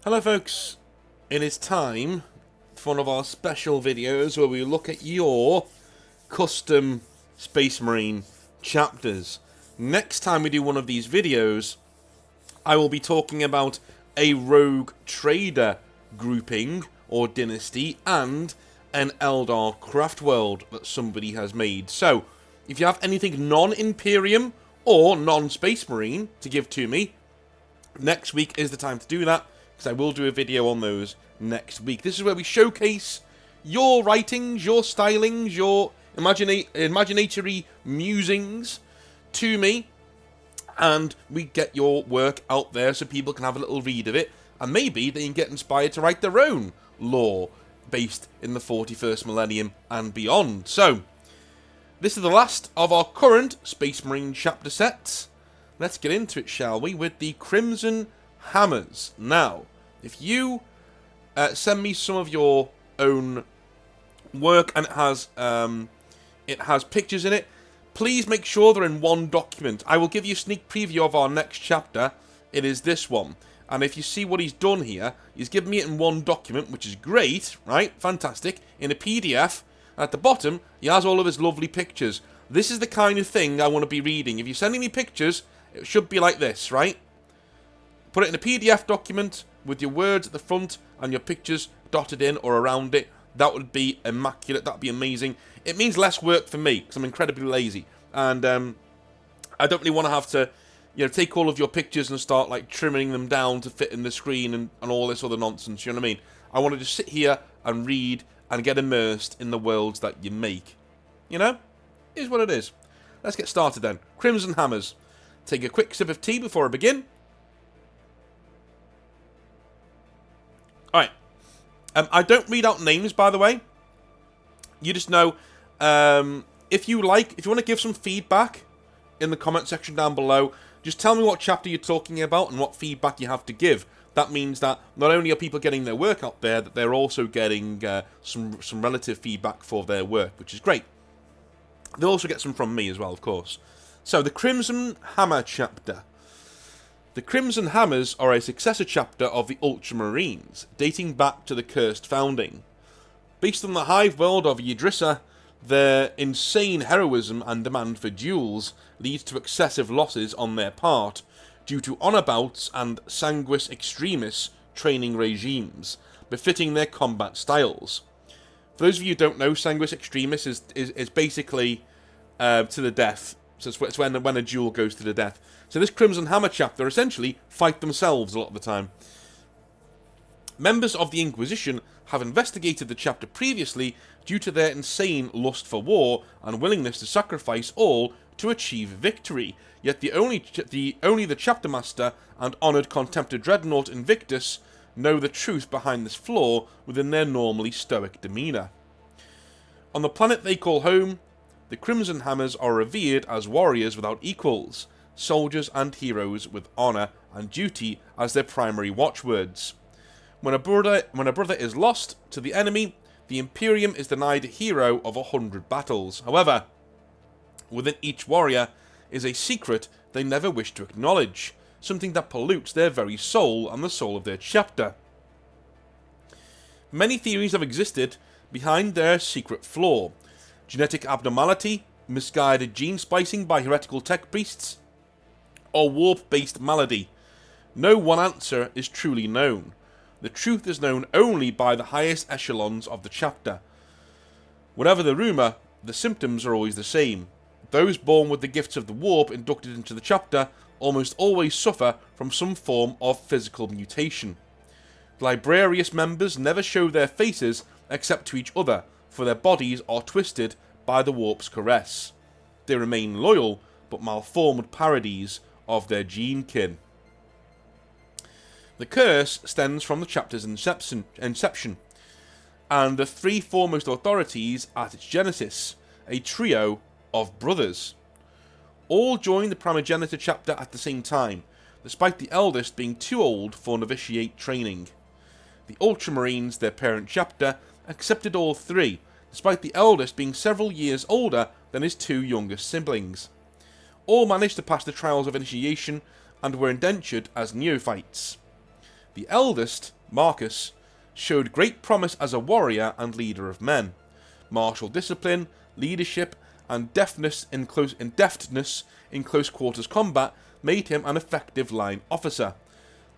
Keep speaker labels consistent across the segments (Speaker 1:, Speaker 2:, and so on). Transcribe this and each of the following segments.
Speaker 1: Hello folks, it is time for one of our special videos where we look at your custom Space Marine chapters. Next time we do one of these videos, I will be talking about a rogue trader grouping or dynasty and an Eldar craft world that somebody has made. So, if you have anything non-Imperium or non-Space Marine to give to me, next week is the time to do that, because I will do a video on those next week. This is where we showcase your writings, your stylings, your imaginatory musings to me, and we get your work out there so people can have a little read of it, and maybe they can get inspired to write their own lore based in the 41st millennium and beyond. So, this is the last of our current Space Marine chapter sets. Let's get into it, shall we, with the Crimson Hammers. Now, if you send me some of your own work and it has pictures in it, please make sure they're in one document. I will give you a sneak preview of our next chapter. It is this one. And if you see what he's done here, he's given me it in one document, which is great, right? Fantastic. In a PDF. At the bottom, he has all of his lovely pictures. This is the kind of thing I want to be reading. If you're sending me pictures, it should be like this, right? Put it in a PDF document with your words at the front and your pictures dotted in or around it. That would be immaculate. That would be amazing. It means less work for me because I'm incredibly lazy. And I don't really want to have to, take all of your pictures and start like trimming them down to fit in the screen and all this other nonsense. You know what I mean? I want to just sit here and read and get immersed in the worlds that you make. You know? It is what it is. Let's get started then. Crimson Hammers. Take a quick sip of tea before I begin. Alright. I don't read out names, by the way. You just know, if you want to give some feedback in the comment section down below, just tell me what chapter you're talking about and what feedback you have to give. That means that not only are people getting their work out there, that they're also getting some relative feedback for their work, which is great. They'll also get some from me as well, of course. So, the Crimson Hammer chapter. The Crimson Hammers are a successor chapter of the Ultramarines, dating back to the Cursed founding. Based on the hive world of Idrisa, their insane heroism and demand for duels leads to excessive losses on their part, due to honour bouts and sanguis extremis training regimes, befitting their combat styles. For those of you who don't know, sanguis extremis is basically to the death. So it's when a duel goes to the death. So this Crimson Hammer chapter essentially fight themselves a lot of the time. Members of the Inquisition have investigated the chapter previously due to their insane lust for war and willingness to sacrifice all to achieve victory. Yet only the chapter master and honoured Contemptor Dreadnought Invictus know the truth behind this flaw within their normally stoic demeanour. On the planet they call home, the Crimson Hammers are revered as warriors without equals, soldiers and heroes with honour and duty as their primary watchwords. When a brother is lost to the enemy, the Imperium is denied a hero of 100 battles. However, within each warrior is a secret they never wish to acknowledge, something that pollutes their very soul and the soul of their chapter. Many theories have existed behind their secret flaw: genetic abnormality, misguided gene splicing by heretical tech priests, or warp-based malady. No one answer is truly known. The truth is known only by the highest echelons of the chapter. Whatever the rumour, the symptoms are always the same. Those born with the gifts of the warp inducted into the chapter almost always suffer from some form of physical mutation. Librarius members never show their faces except to each other, for their bodies are twisted by the warp's caress. They remain loyal, but malformed parodies of their gene kin. The curse stems from the chapter's inception, and the three foremost authorities at its genesis, a trio of brothers. All joined the Primogenitor chapter at the same time, despite the eldest being too old for novitiate training. The Ultramarines, their parent chapter, accepted all three, despite the eldest being several years older than his two youngest siblings. All managed to pass the trials of initiation and were indentured as neophytes. The eldest, Marcus, showed great promise as a warrior and leader of men. Martial discipline, leadership, and deftness in close quarters combat made him an effective line officer.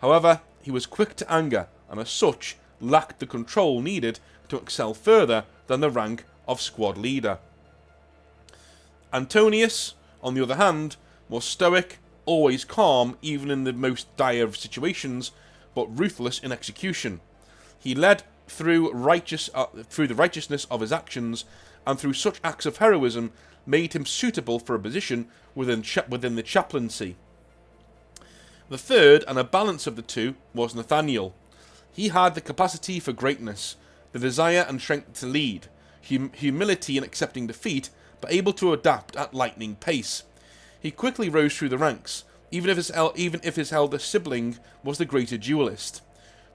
Speaker 1: However, he was quick to anger, and as such, lacked the control needed to excel further than the rank of squad leader. Antonius, on the other hand, was stoic, always calm even in the most dire of situations, but ruthless in execution. He led through the righteousness of his actions, and through such acts of heroism made him suitable for a position within the chaplaincy. The third, and a balance of the two, was Nathaniel. He had the capacity for greatness, the desire and strength to lead, humility in accepting defeat, but able to adapt at lightning pace. He quickly rose through the ranks, even if his elder sibling was the greater duelist.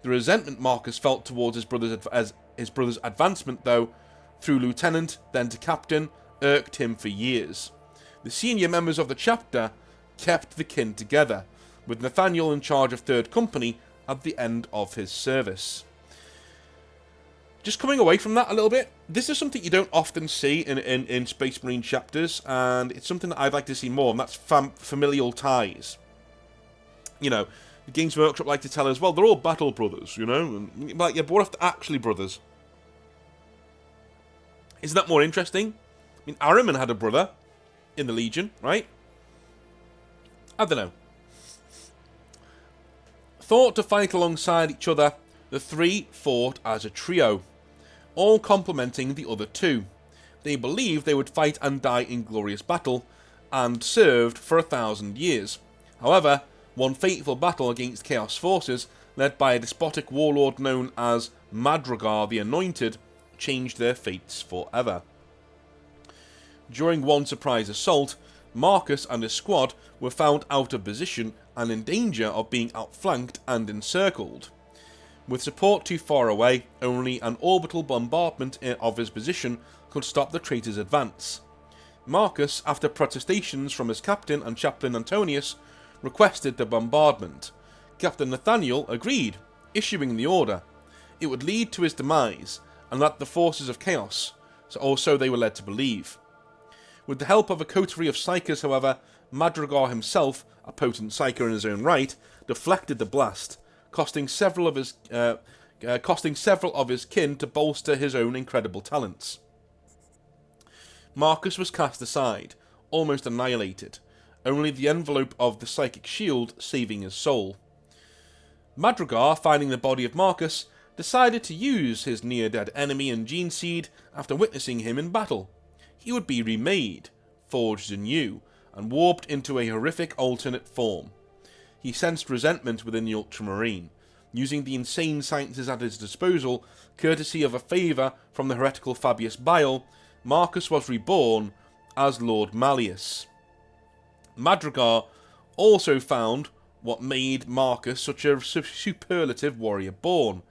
Speaker 1: The resentment Marcus felt towards his brother's advancement, though, through lieutenant, then to captain, irked him for years. The senior members of the chapter kept the kin together, with Nathaniel in charge of 3rd Company at the end of his service. Just coming away from that a little bit, this is something you don't often see in Space Marine chapters, and it's something that I'd like to see more, and that's familial ties. You know, the Games Workshop like to tell us, well, they're all battle brothers, you know, and like, yeah, but what if they're actually brothers? Isn't that more interesting? I mean, Ahriman had a brother in the Legion, right? I don't know. Thought to fight alongside each other, the three fought as a trio, all complementing the other two. They believed they would fight and die in glorious battle, and served for 1,000 years. However, one fateful battle against Chaos forces, led by a despotic warlord known as Madrigar the Anointed, changed their fates forever. During one surprise assault, Marcus and his squad were found out of position and in danger of being outflanked and encircled. With support too far away, only an orbital bombardment of his position could stop the traitors' advance. Marcus, after protestations from his captain and chaplain Antonius, requested the bombardment. Captain Nathaniel agreed, issuing the order. It would lead to his demise, and that the forces of chaos, so they were led to believe. With the help of a coterie of psychers, however, Madrigar himself, a potent psyker in his own right, deflected the blast, costing several of his kin to bolster his own incredible talents. Marcus was cast aside, almost annihilated, only the envelope of the psychic shield saving his soul. Madrigar, finding the body of Marcus, decided to use his near-dead enemy and gene seed after witnessing him in battle. He would be remade, forged anew, and warped into a horrific alternate form. He sensed resentment within the Ultramarine, using the insane sciences at his disposal, courtesy of a favour from the heretical Fabius Bile. Marcus was reborn as Lord Malus. Madrigar also found what made Marcus such a superlative warrior born.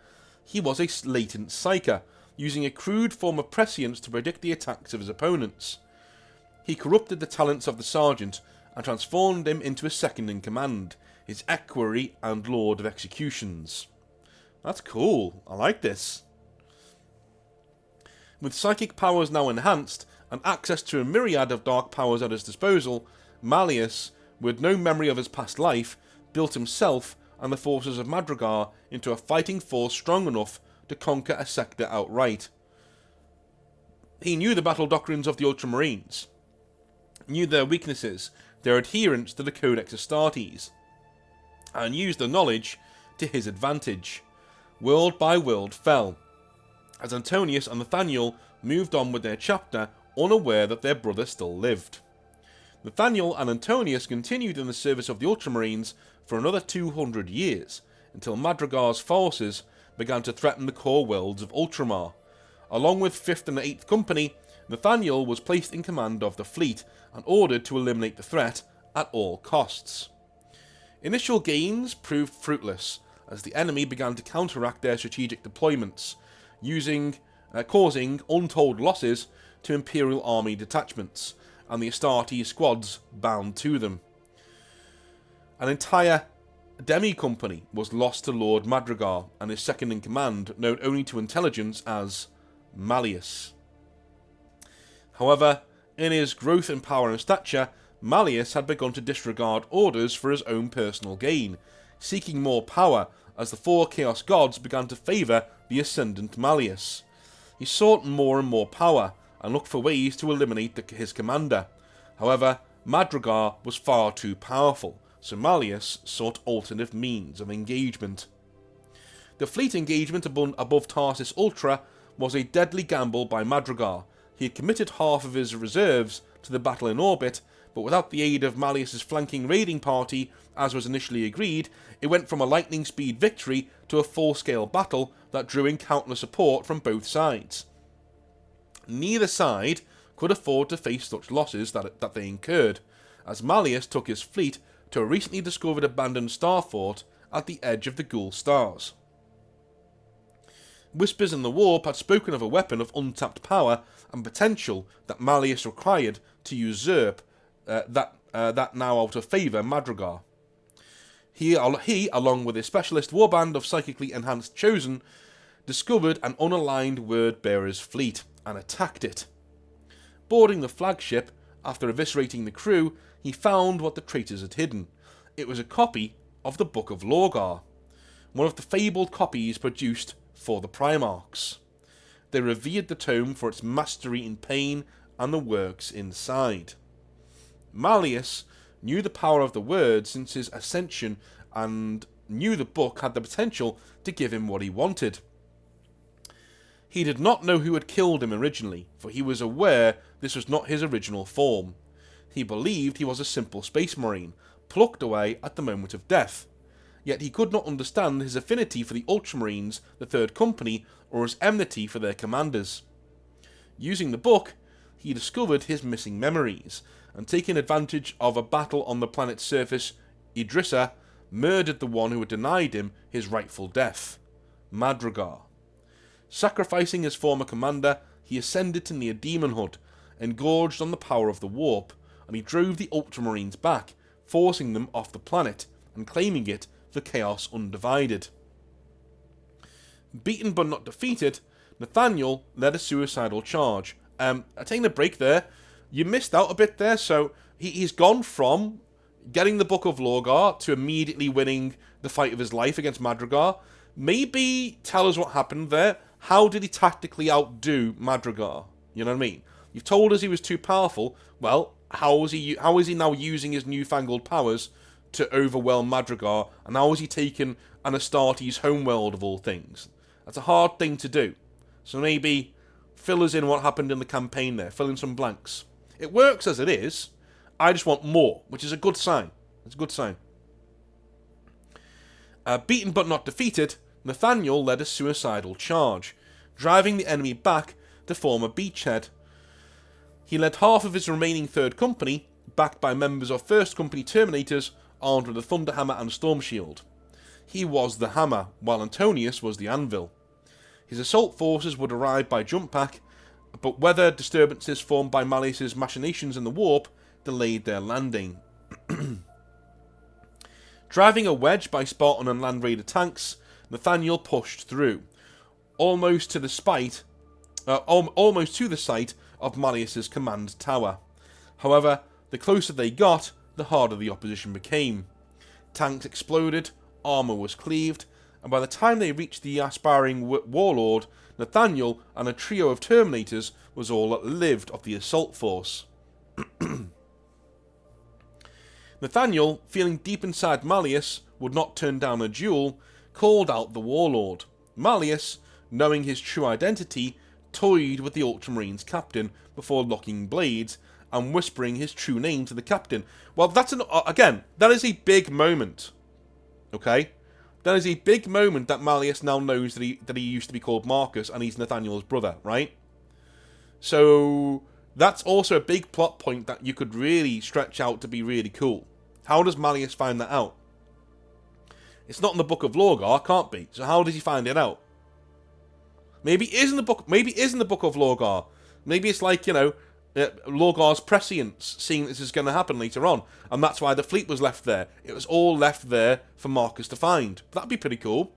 Speaker 1: He was a latent psyker, using a crude form of prescience to predict the attacks of his opponents. He corrupted the talents of the sergeant and transformed him into his second-in-command, his equerry and lord of executions. That's cool. I like this. With psychic powers now enhanced, and access to a myriad of dark powers at his disposal, Malleus, with no memory of his past life, built himself and the forces of Madrigar into a fighting force strong enough to conquer a sector outright. He knew the battle doctrines of the Ultramarines, knew their weaknesses, their adherence to the Codex Astartes, and used the knowledge to his advantage. World by world fell, as Antonius and Nathaniel moved on with their chapter, unaware that their brother still lived. Nathaniel and Antonius continued in the service of the Ultramarines for another 200 years, until Madrigar's forces began to threaten the core worlds of Ultramar. Along with 5th and 8th Company, Nathaniel was placed in command of the fleet and ordered to eliminate the threat at all costs. Initial gains proved fruitless, as the enemy began to counteract their strategic deployments, causing untold losses to Imperial Army detachments and the Astartes squads bound to them. An entire demi-company was lost to Lord Madrigal and his second-in-command, known only to intelligence as Malleus. However, in his growth in power and stature, Malleus had begun to disregard orders for his own personal gain, seeking more power as the four Chaos Gods began to favour the ascendant Malleus. He sought more and more power, and looked for ways to eliminate his commander. However, Madrigal was far too powerful, so Malleus sought alternative means of engagement. The fleet engagement above Tarsis Ultra was a deadly gamble by Madrigal. He had committed half of his reserves to the battle in orbit, but without the aid of Malleus's flanking raiding party, as was initially agreed, it went from a lightning-speed victory to a full-scale battle that drew in countless support from both sides. Neither side could afford to face such losses that they incurred, as Malleus took his fleet to a recently discovered abandoned star fort at the edge of the Ghoul Stars. Whispers in the Warp had spoken of a weapon of untapped power and potential that Malleus required to usurp that now out of favour Madrigal. He, along with a specialist warband of psychically enhanced Chosen, discovered an unaligned Word-Bearer's fleet and attacked it. Boarding the flagship, after eviscerating the crew, he found what the traitors had hidden. It was a copy of the Book of Lorgar, one of the fabled copies produced for the Primarchs. They revered the tome for its mastery in pain and the works inside. Malleus knew the power of the word since his ascension and knew the book had the potential to give him what he wanted. He did not know who had killed him originally, for he was aware this was not his original form. He believed he was a simple space marine, plucked away at the moment of death. Yet he could not understand his affinity for the Ultramarines, the Third Company, or his enmity for their commanders. Using the book, he discovered his missing memories, and taking advantage of a battle on the planet's surface, Idrisa murdered the one who had denied him his rightful death, Madrigal. Sacrificing his former commander, he ascended to near Demonhood, engorged on the power of the warp, and he drove the Ultramarines back, forcing them off the planet, and claiming it for Chaos Undivided. Beaten but not defeated, Nathaniel led a suicidal charge. Taking a break there, you missed out a bit there, so he's gone from getting the Book of Lorgar to immediately winning the fight of his life against Madrigal. Maybe tell us what happened there. How did he tactically outdo Madrigal? You know what I mean? You've told us he was too powerful. Well, how is he now using his newfangled powers to overwhelm Madrigal? And how has he taken an Astartes homeworld of all things? That's a hard thing to do. So maybe fill us in what happened in the campaign there. Fill in some blanks. It works as it is. I just want more, which is a good sign. It's a good sign. Beaten but not defeated, Nathaniel led a suicidal charge, driving the enemy back to form a beachhead. He led half of his remaining Third Company, backed by members of First Company Terminators, armed with a Thunderhammer and Storm Shield. He was the hammer, while Antonius was the anvil. His assault forces would arrive by jump pack, but weather disturbances formed by Malleus's machinations in the warp delayed their landing. Driving a wedge by Spartan and Land Raider tanks, Nathaniel pushed through, almost to the site of Malleus's command tower. However, the closer they got, the harder the opposition became. Tanks exploded, armour was cleaved, and by the time they reached the aspiring warlord, Nathaniel and a trio of Terminators was all that lived of the assault force. Nathaniel, feeling deep inside Malleus would not turn down a duel, called out the warlord. Malleus, knowing his true identity, toyed with the Ultramarines captain before locking blades and whispering his true name to the captain. Well, that is a big moment. Okay? That is a big moment that Malleus now knows that he used to be called Marcus and he's Nathaniel's brother, right? So that's also a big plot point that you could really stretch out to be really cool. How does Malleus find that out? It's not in the Book of Lorgar, can't be. So how does he find it out? Maybe it is in the book. Maybe it is in the Book of Lorgar. Maybe it's like, Lorgar's prescience, seeing this is going to happen later on, and that's why the fleet was left there. It was all left there for Marcus to find. That'd be pretty cool.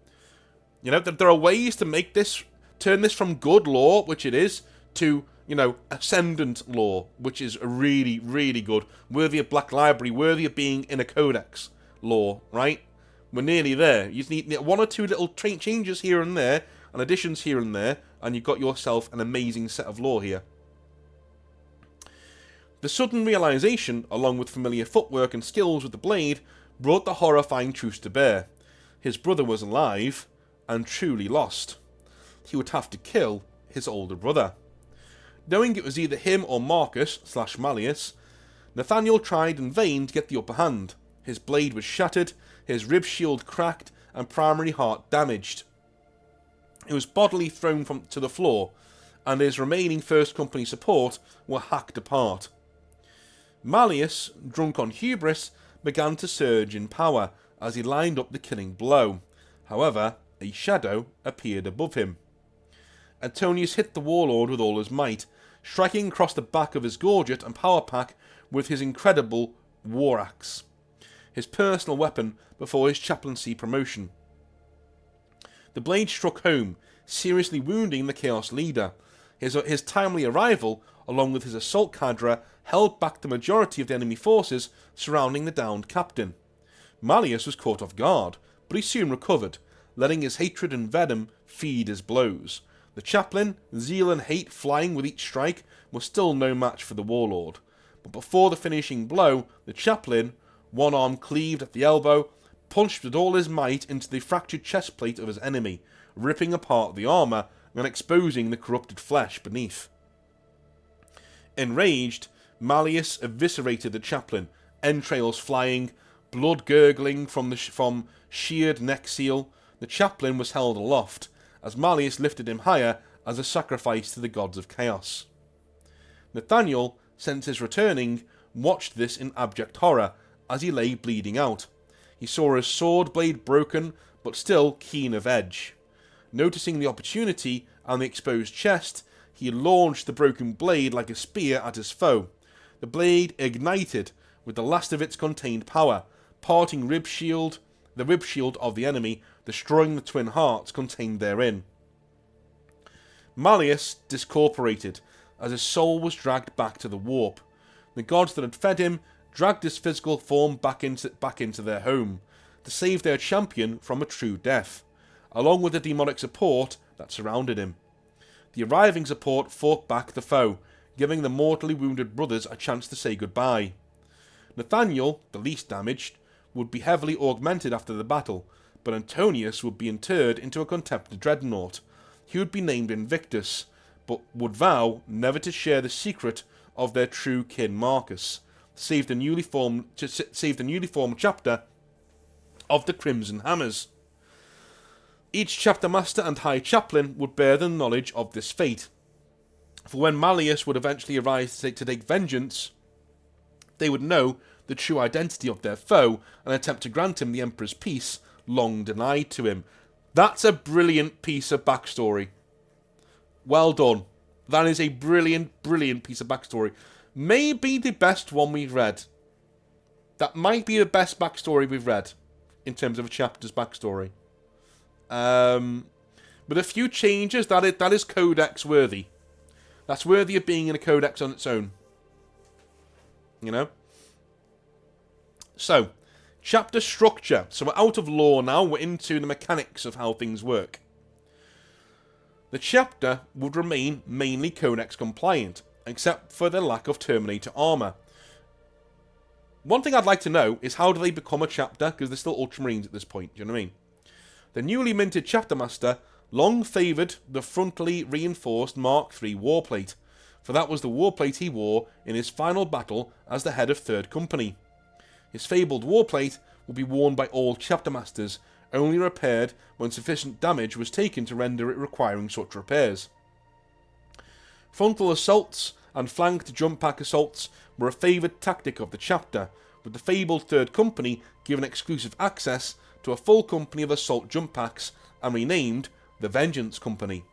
Speaker 1: You know, there are ways to make this, turn this from good lore, which it is, to, you know, ascendant lore, which is really, really good, worthy of Black Library, worthy of being in a codex lore, right? We're nearly there. You just need one or two little changes here and there, and additions here and there, and you've got yourself an amazing set of lore here. The sudden realization, along with familiar footwork and skills with the blade, brought the horrifying truth to bear. His brother was alive, and truly lost. He would have to kill his older brother. Knowing it was either him or Marcus/Malleus, Nathaniel tried in vain to get the upper hand. His blade was shattered, his rib shield cracked, and primary heart damaged. He was bodily thrown to the floor, and his remaining First Company support were hacked apart. Malleus, drunk on hubris, began to surge in power as he lined up the killing blow. However, a shadow appeared above him. Antonius hit the warlord with all his might, striking across the back of his gorget and power pack with his incredible war axe, his personal weapon before his chaplaincy promotion. The blade struck home, seriously wounding the Chaos leader. His timely arrival, along with his assault cadre, held back the majority of the enemy forces surrounding the downed captain. Malleus was caught off guard, but he soon recovered, letting his hatred and venom feed his blows. The chaplain, zeal and hate flying with each strike, was still no match for the warlord. But before the finishing blow, the chaplain, one arm cleaved at the elbow, punched with all his might into the fractured chest plate of his enemy, ripping apart the armour and exposing the corrupted flesh beneath. Enraged, Malleus eviscerated the chaplain, entrails flying, blood gurgling from sheared neck seal. The chaplain was held aloft, as Malleus lifted him higher as a sacrifice to the gods of chaos. Nathaniel, senses returning, watched this in abject horror as he lay bleeding out. He saw his sword blade broken, but still keen of edge. Noticing the opportunity and the exposed chest, he launched the broken blade like a spear at his foe. The blade ignited with the last of its contained power, parting the rib shield of the enemy, destroying the twin hearts contained therein. Malleus discorporated as his soul was dragged back to the warp. The gods that had fed him dragged his physical form back into their home, to save their champion from a true death, along with the demonic support that surrounded him. The arriving support fought back the foe, giving the mortally wounded brothers a chance to say goodbye. Nathaniel, the least damaged, would be heavily augmented after the battle, but Antonius would be interred into a contemptible dreadnought. He would be named Invictus, but would vow never to share the secret of their true kin Marcus, save the newly formed chapter of the Crimson Hammers. Each chapter master and high chaplain would bear the knowledge of this fate, for when Malleus would eventually arise to take vengeance, they would know the true identity of their foe and attempt to grant him the Emperor's peace long denied to him. That's a brilliant piece of backstory. Well done. That is a brilliant, brilliant piece of backstory. Maybe the best one we've read. That might be the best backstory we've read in terms of a chapter's backstory. With a few changes, that is codex worthy. That's worthy of being in a codex on its own. You know? So, chapter structure. So we're out of lore now, we're into the mechanics of how things work. The chapter would remain mainly codex compliant, except for the lack of Terminator armour. One thing I'd like to know is how do they become a chapter, because they're still Ultramarines at this point, do you know what I mean? The newly minted chapter master long favoured the frontally reinforced Mark III warplate, for that was the warplate he wore in his final battle as the head of 3rd Company. His fabled warplate would be worn by all chapter masters, only repaired when sufficient damage was taken to render it requiring such repairs. Frontal assaults and flanked jump pack assaults were a favoured tactic of the chapter, with the fabled 3rd Company given exclusive access to a full company of assault jump packs and renamed the Vengeance Company.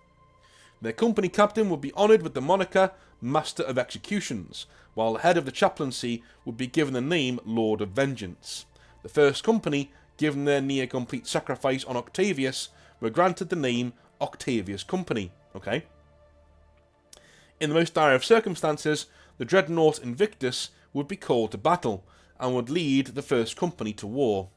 Speaker 1: Their company captain would be honoured with the moniker Master of Executions, while the head of the chaplaincy would be given the name Lord of Vengeance. The first company, given their near-complete sacrifice on Octavius, were granted the name Octavius Company. Okay. In the most dire of circumstances, the dreadnought Invictus would be called to battle, and would lead the first company to war.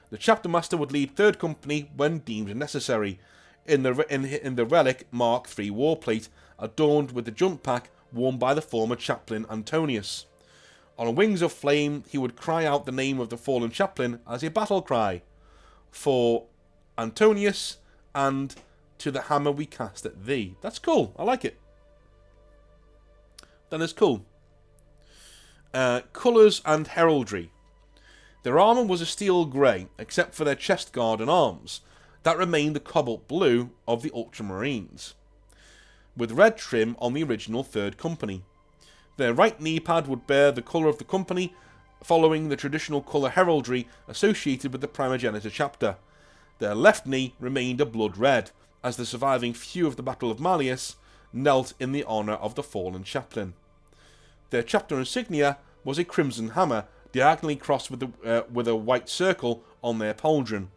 Speaker 1: The chapter master would lead third company when deemed necessary, in the relic Mark III warplate, adorned with the jump pack worn by the former chaplain Antonius. On wings of flame, he would cry out the name of the fallen chaplain as a battle cry, for Antonius and to the hammer we cast at thee. That's cool. I like it. That is cool. Colours and heraldry. Their armour was a steel grey, except for their chest guard and arms. That remained the cobalt blue of the Ultramarines, with red trim on the original third company. Their right knee pad would bear the colour of the company, following the traditional colour heraldry associated with the Primogenitor chapter. Their left knee remained a blood red, as the surviving few of the Battle of Malleus knelt in the honour of the fallen chaplain. Their chapter insignia was a crimson hammer, diagonally crossed with a white circle on their pauldron.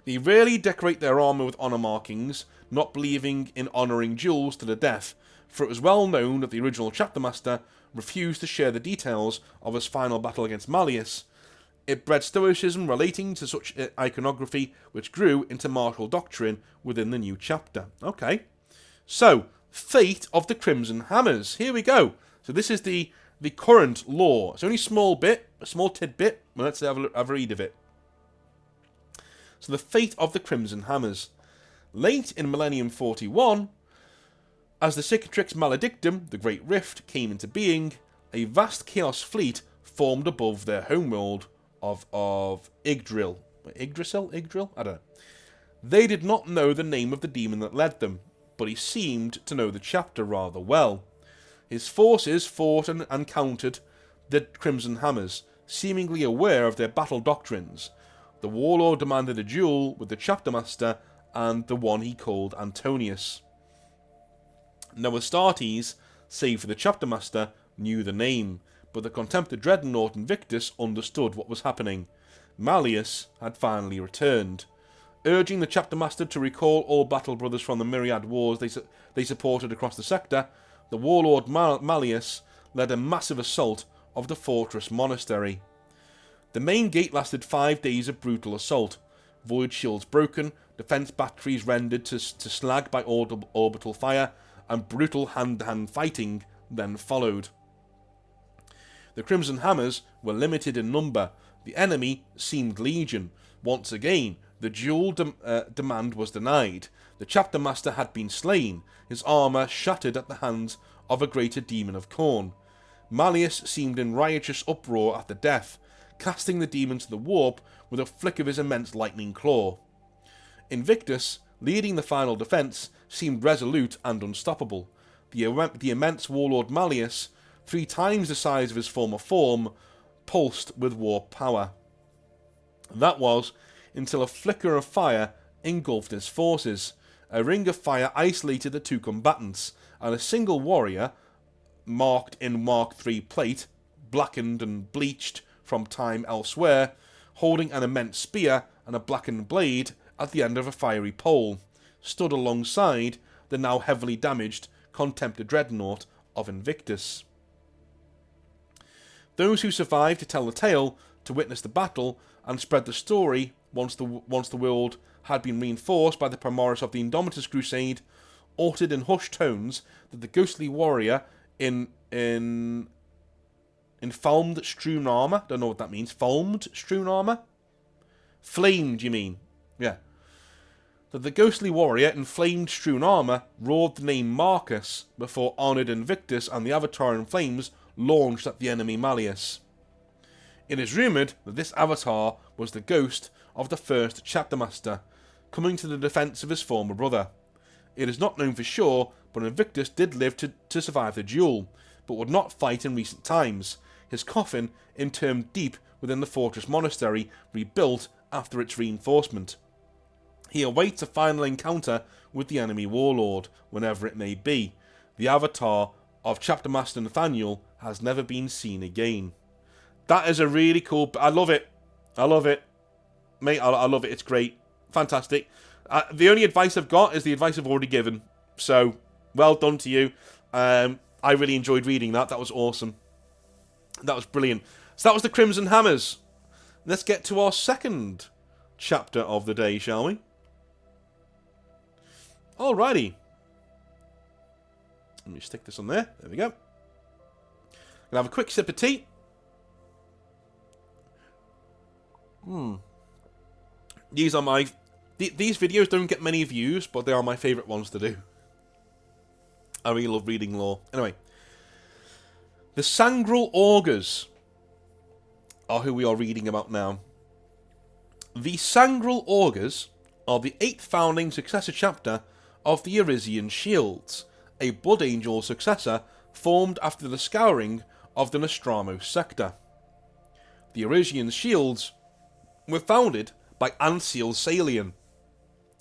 Speaker 1: They rarely decorate their armour with honour markings, not believing in honouring duels to the death, for it was well known that the original chapter master refused to share the details of his final battle against Malleus. It bred stoicism relating to such iconography, which grew into martial doctrine within the new chapter. Okay, so fate of the Crimson Hammers. Here we go. So this is the current lore. It's only a small tidbit, but let's have a read of it. So the fate of the Crimson Hammers. Late in Millennium 41, as the Cicatrix Maledictum, the Great Rift, came into being, a vast Chaos fleet formed above their homeworld of Yggdrasil? I don't know. They did not know the name of the demon that led them, but he seemed to know the chapter rather well. His forces fought and countered the Crimson Hammers, seemingly aware of their battle doctrines. The warlord demanded a duel with the chapter master and the one he called Antonius. No Astartes, save for the chapter master, knew the name, but the contempted dreadnought Invictus understood what was happening. Malleus had finally returned. Urging the chapter master to recall all battle brothers from the myriad wars they supported across the sector, the warlord Malleus led a massive assault of the fortress monastery. The main gate lasted 5 days of brutal assault. Void shields broken, defense batteries rendered to slag by orbital fire, and brutal hand-to-hand fighting then followed. The Crimson Hammers were limited in number. The enemy seemed legion. Once again, the duel demand was denied. The chapter master had been slain, his armour shattered at the hands of a greater demon of Khorne. Malleus seemed in riotous uproar at the death, casting the demon to the warp with a flick of his immense lightning claw. Invictus, leading the final defence, seemed resolute and unstoppable. The immense warlord Malleus, 3 times the size of his former form, pulsed with warp power. That was until a flicker of fire engulfed his forces. A ring of fire isolated the 2 combatants, and a single warrior, marked in Mark III plate, blackened and bleached from time elsewhere, holding an immense spear and a blackened blade at the end of a fiery pole, stood alongside the now heavily damaged contempted dreadnought of Invictus. Those who survived to tell the tale, to witness the battle, and spread the story once the world had been reinforced by the Primaris of the Indomitus Crusade, uttered in hushed tones that the ghostly warrior in falmed strewn armour, don't know what that means, falmed strewn armour? Flamed, you mean? Yeah. That the ghostly warrior in flamed strewn armour roared the name Marcus before honoured Invictus and the Avatar in flames launched at the enemy Malleus. It is rumoured that this Avatar was the ghost of the first chapter master, coming to the defence of his former brother. It is not known for sure, but Invictus did live to survive the duel, but would not fight in recent times, his coffin interred deep within the fortress monastery, rebuilt after its reinforcement. He awaits a final encounter with the enemy warlord, whenever it may be. The avatar of Chapter Master Nathaniel has never been seen again. That is a really cool... I love it. I love it. Mate, I love it. It's great. Fantastic. The only advice I've got is the advice I've already given. So, well done to you. I really enjoyed reading that. That was awesome. That was brilliant. So that was the Crimson Hammers. Let's get to our second chapter of the day, shall we? Alrighty. Let me stick this on there. There we go. Gonna have a quick sip of tea. These are my... These videos don't get many views, but they are my favourite ones to do. I really love reading lore. Anyway. The Sangral Orgas are who we are reading about now. The Sangral Orgas are the 8th founding successor chapter of the Arisian Shields, a Blood Angel successor formed after the scouring of the Nostramo sector. The Arisian Shields were founded by Anseal Salian,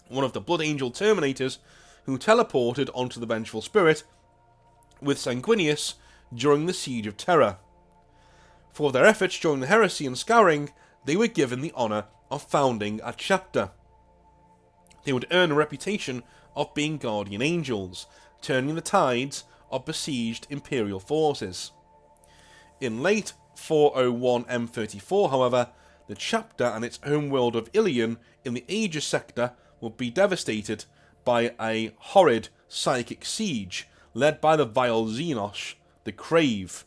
Speaker 1: one of the Blood Angel Terminators who teleported onto the Vengeful Spirit with Sanguinius during the Siege of Terror. For their efforts during the heresy and scouring, they were given the honour of founding a chapter. They would earn a reputation of being guardian angels, turning the tides of besieged Imperial forces. In late 401 M34, however, the chapter and its home world of Ilion in the Aegis sector would be devastated by a horrid psychic siege led by the vile Xenos, the Crave.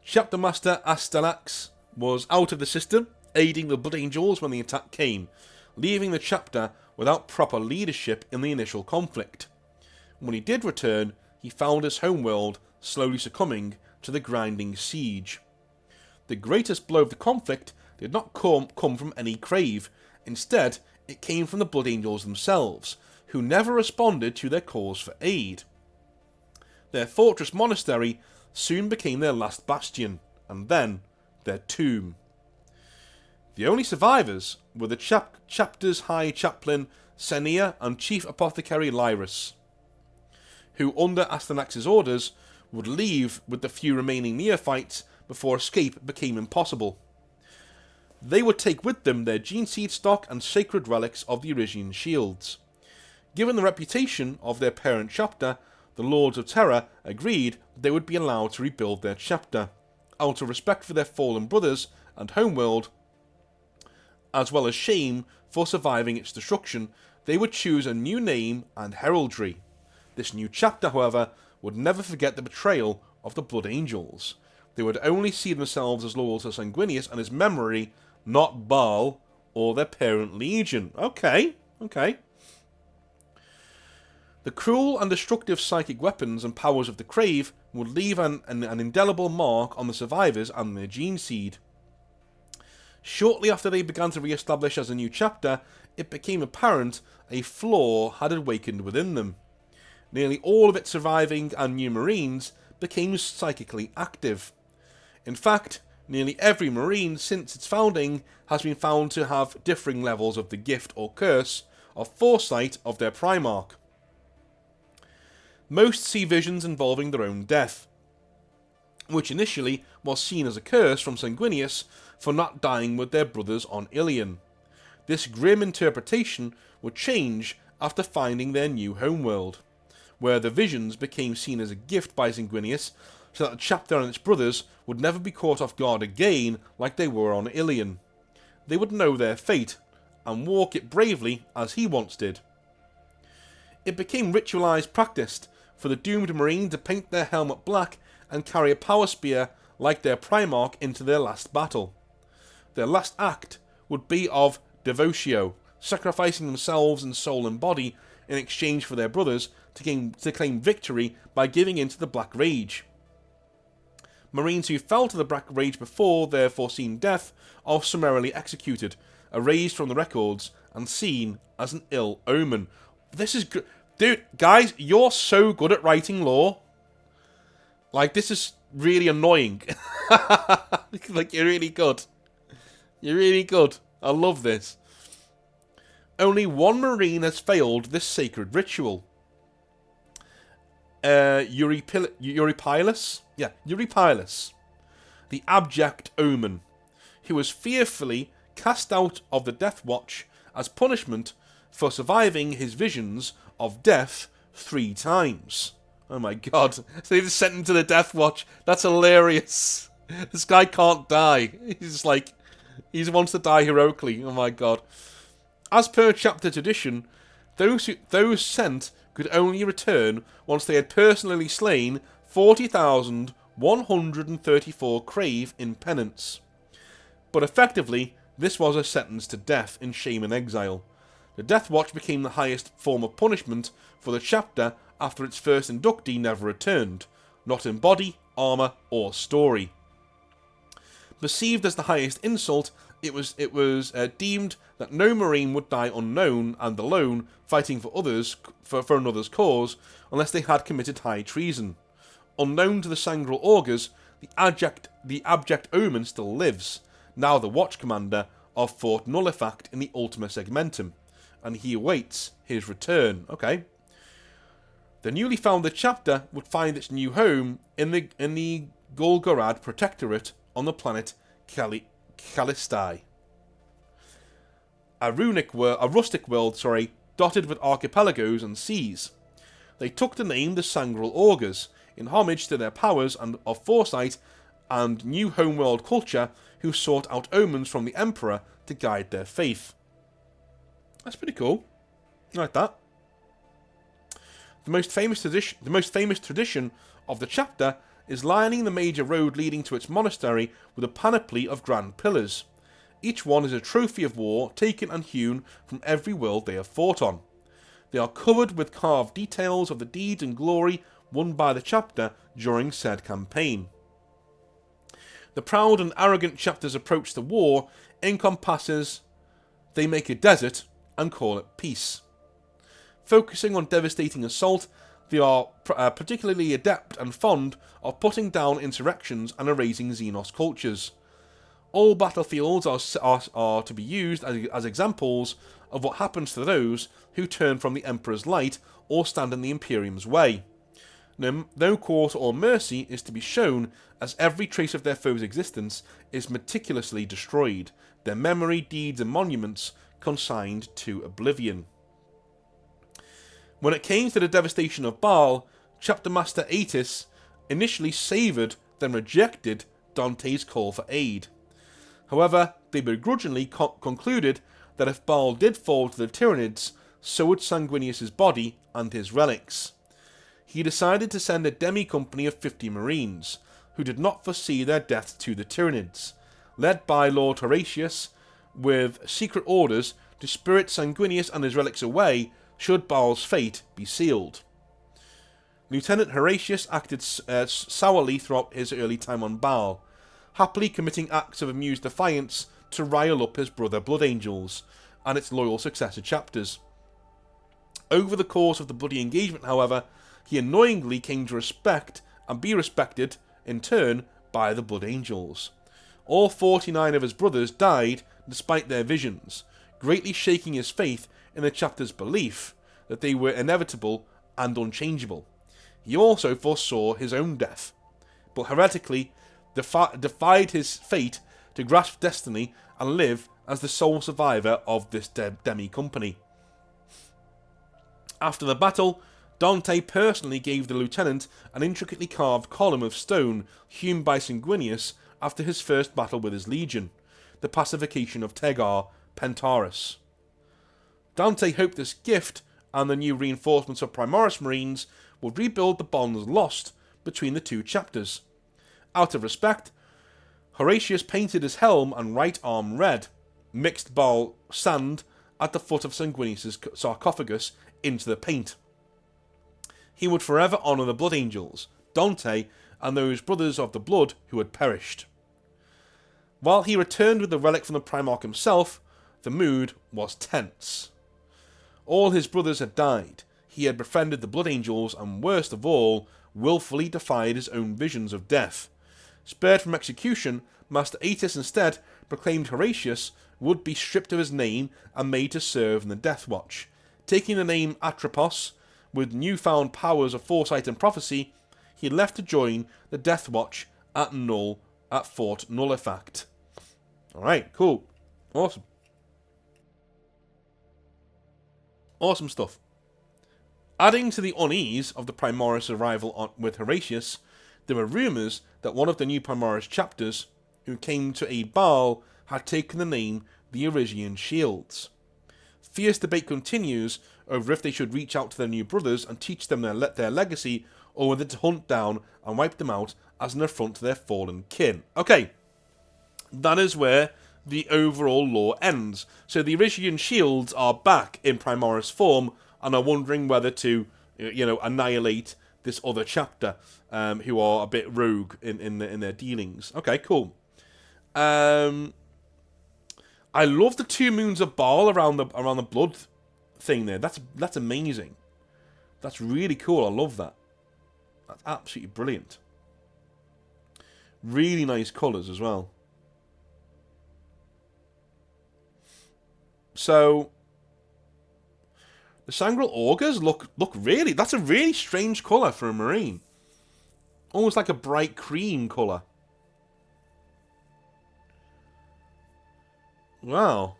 Speaker 1: Chapter Master Astanax was out of the system, aiding the Blood Angels when the attack came, leaving the chapter without proper leadership in the initial conflict. When he did return, he found his homeworld slowly succumbing to the grinding siege. The greatest blow of the conflict did not come from any Crave. Instead, it came from the Blood Angels themselves, who never responded to their calls for aid. Their fortress monastery soon became their last bastion, and then their tomb. The only survivors were the chapter's High Chaplain Senia and Chief Apothecary Lyrus, who under Astanax's orders would leave with the few remaining neophytes before escape became impossible. They would take with them their gene seed stock and sacred relics of the Arisian Shields. Given the reputation of their parent chapter, the Lords of Terror agreed they would be allowed to rebuild their chapter, out of respect for their fallen brothers and homeworld, as well as shame for surviving its destruction. They would choose a new name and heraldry. This new chapter, however, would never forget the betrayal of the Blood Angels. They would only see themselves as loyal to Sanguinius and his memory, not Baal or their parent legion. Okay. The cruel and destructive psychic weapons and powers of the Crave would leave an indelible mark on the survivors and their gene seed. Shortly after they began to re-establish as a new chapter, it became apparent a flaw had awakened within them. Nearly all of its surviving and new Marines became psychically active. In fact, nearly every Marine since its founding has been found to have differing levels of the gift or curse of foresight of their Primarch. Most see visions involving their own death, which initially was seen as a curse from Sanguinius for not dying with their brothers on Ilion. This grim interpretation would change after finding their new homeworld, where the visions became seen as a gift by Sanguinius, so that the chapter and its brothers would never be caught off guard again like they were on Ilion. They would know their fate, and walk it bravely as he once did. It became ritualized practice for the doomed Marine to paint their helmet black and carry a power spear like their Primarch into their last battle. Their last act would be of devotio, sacrificing themselves in soul and body in exchange for their brothers to claim victory by giving in to the Black Rage. Marines who fell to the Black Rage before their foreseen death are summarily executed, erased from the records, and seen as an ill omen. This is good. Dude, guys, you're so good at writing lore. Like, this is really annoying. Like, you're really good. You're really good. I love this. Only one Marine has failed this sacred ritual. Eurypylus, the Abject Omen, who was fearfully cast out of the Death Watch as punishment for surviving his visions of death 3 times. Oh my god. So they just sent him to the Death Watch. That's hilarious. This guy can't die. He's like, he wants to die heroically. Oh my god. As per chapter tradition, those sent could only return once they had personally slain 40,134 crave in penance. But effectively, this was a sentence to death in shame and exile. The Death Watch became the highest form of punishment for the chapter after its first inductee never returned, not in body, armour, or story. Perceived as the highest insult, it was deemed that no Marine would die unknown and alone, fighting for others for another's cause, unless they had committed high treason. Unknown to the Sangral Orgas, the Abject Omen still lives, now the Watch Commander of Fort Nullifact in the Ultima Segmentum, and he awaits his return. Okay. The newly founded chapter would find its new home in the Golgorad Protectorate on the planet Callistae. A rustic world, dotted with archipelagos and seas. They took the name the Sangral Orgas, in homage to their powers of foresight and new homeworld culture, who sought out omens from the Emperor to guide their faith. That's pretty cool. I like that. The most famous tradition of the chapter is lining the major road leading to its monastery with a panoply of grand pillars. Each one is a trophy of war taken and hewn from every world they have fought on. They are covered with carved details of the deeds and glory won by the chapter during said campaign. The proud and arrogant chapter's approach to war encompasses they make a desert and call it peace. Focusing on devastating assault, they are particularly adept and fond of putting down insurrections and erasing Xenos cultures. All battlefields are to be used as examples of what happens to those who turn from the Emperor's light or stand in the Imperium's way. No quarter or mercy is to be shown, as every trace of their foe's existence is meticulously destroyed, their memory, deeds and monuments consigned to oblivion. When it came to the devastation of Baal, Chapter Master Atis initially savoured, then rejected Dante's call for aid. However, they begrudgingly concluded that if Baal did fall to the Tyranids, so would Sanguinius's body and his relics. He decided to send a demi-company of 50 Marines, who did not foresee their death to the Tyranids, led by Lord Horatius, with secret orders to spirit Sanguinius and his relics away should Baal's fate be sealed. Lieutenant Horatius acted sourly throughout his early time on Baal, happily committing acts of amused defiance to rile up his brother Blood Angels and its loyal successor chapters. Over the course of the bloody engagement, however, he annoyingly came to respect and be respected in turn by the Blood Angels. All 49 of his brothers died despite their visions, greatly shaking his faith in the chapter's belief that they were inevitable and unchangeable. He also foresaw his own death, but heretically defied his fate to grasp destiny and live as the sole survivor of this demi-company. After the battle, Dante personally gave the lieutenant an intricately carved column of stone hewn by Sanguinius after his first battle with his legion, the pacification of Tegar Pentaurus. Dante hoped this gift and the new reinforcements of Primoris Marines would rebuild the bonds lost between the two chapters. Out of respect, Horatius painted his helm and right arm red, mixed Baal sand at the foot of Sanguinius' sarcophagus into the paint. He would forever honour the Blood Angels, Dante, and those brothers of the blood who had perished. While he returned with the relic from the Primarch himself, the mood was tense. All his brothers had died, he had befriended the Blood Angels, and worst of all, willfully defied his own visions of death. Spared from execution, Master Aetius instead proclaimed Horatius would be stripped of his name and made to serve in the Death Watch. Taking the name Atropos, with newfound powers of foresight and prophecy, he left to join the Death Watch at Fort Nullifact. Alright, cool. Awesome. Awesome stuff. Adding to the unease of the Primoris arrival with Horatius, there were rumours that one of the new Primoris chapters, who came to aid Baal, had taken the name the Arisian Shields. Fierce debate continues over if they should reach out to their new brothers and teach them their legacy, or whether to hunt down and wipe them out as an affront to their fallen kin. Okay, that is where the overall lore ends. So the Arisian Shields are back in Primoris form and are wondering whether to, annihilate this other chapter, who are a bit rogue in their dealings. Okay, cool. I love the 2 moons of Baal around the blood thing there. That's amazing. That's really cool. I love that. That's absolutely brilliant. Really nice colours as well. So the Sangral Orgas look really. That's a really strange colour for a marine. Almost like a bright cream colour. Wow.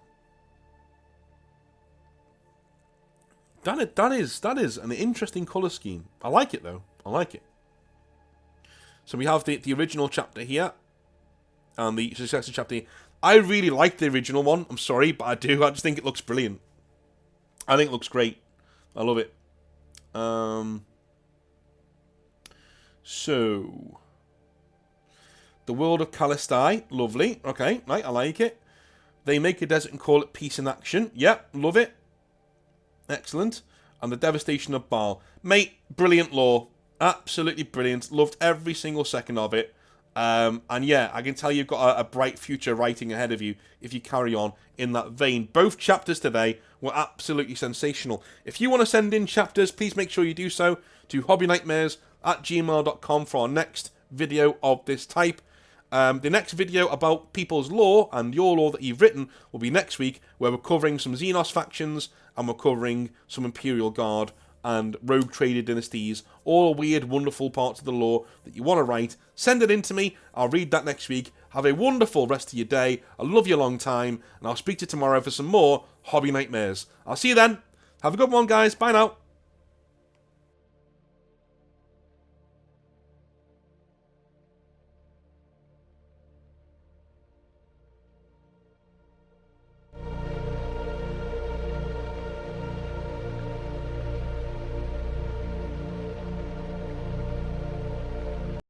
Speaker 1: That is an interesting colour scheme. I like it though. I like it. So we have the original chapter here, and the successor chapter here. I really like the original one. I'm sorry, but I do. I just think it looks brilliant. I think it looks great. I love it. So the world of Callistae, lovely. Okay, right, I like it. They make a desert and call it peace in action. Yep, love it. Excellent. And the devastation of Baal. Mate, brilliant lore. Absolutely brilliant. Loved every single second of it. And yeah, I can tell you've got a bright future writing ahead of you if you carry on in that vein. Both chapters today were absolutely sensational. If you want to send in chapters, please make sure you do so to hobbynightmares@gmail.com for our next video of this type. The next video about people's lore and your lore that you've written will be next week, where we're covering some Xenos factions and we're covering some Imperial Guard and rogue trader dynasties, all weird, wonderful parts of the lore that you want to write. Send it in to me. I'll read that next week. Have a wonderful rest of your day. I love you a long time, and I'll speak to you tomorrow for some more Hobby Nightmares. I'll see you then. Have a good one, guys. Bye now.